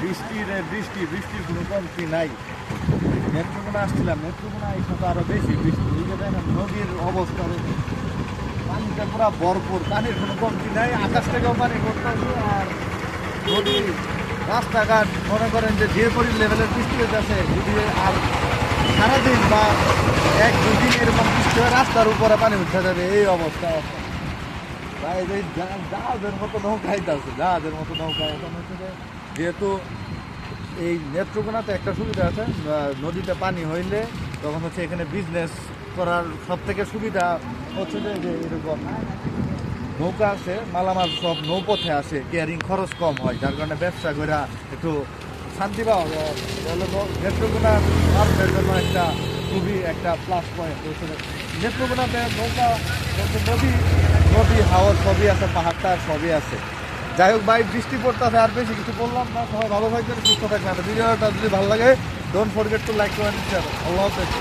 বৃষ্টির কোনো কমতি নাই। নেত্রকোনা আসছিলাম, নেত্রকোনা এসে তো আরো বেশি বৃষ্টি। এই যে দেখেন নদীর অবস্থা দেখেন, পানিটা পুরো ভরপুর, পানির কোনো কমতি নাই। আকাশ থেকেও পানি পড়তেছে, আর নদী রাস্তাঘাট মনে করেন যে লেভেলের বৃষ্টি হইতেছে, যদি আর সারাদিন বা 1-2 দিন এরকম বৃষ্টি হয় রাস্তার উপরে পানি উঠে যাবে, এই অবস্থা আছে। তাই এই জাহাজের মতো নৌকা আইতাছে, জাহাজের মতো নৌকা। এখন হচ্ছে যে যেহেতু এই নেত্রকোনাতে একটা সুবিধা আছে, নদীতে পানি হইলে তখন হচ্ছে এখানে বিজনেস করার সব থেকে সুবিধা হচ্ছে যে এরকম নৌকা আছে, মালামাল সব নৌপথে আসে, ক্যারিং খরচ কম হয়, যার কারণে ব্যবসা করে একটু শান্তি পাওয়া যায়। নেত্রকোনা মানুষের জন্য একটা খুবই একটা প্লাস পয়েন্ট হচ্ছে নেত্রকোনাতে নৌকা, নদী হাওয়া সবই আছে, পাহাড়টা সবই আছে। যাই হোক ভাই, বৃষ্টি পড়তেছে, আর বেশি কিছু বললাম না। সবাই ভালো থাকবেন, সুস্থ থাকবেন। ভিডিওটা যদি ভালো লাগে don't forget to like, comment, share. আল্লাহ হাফেজ।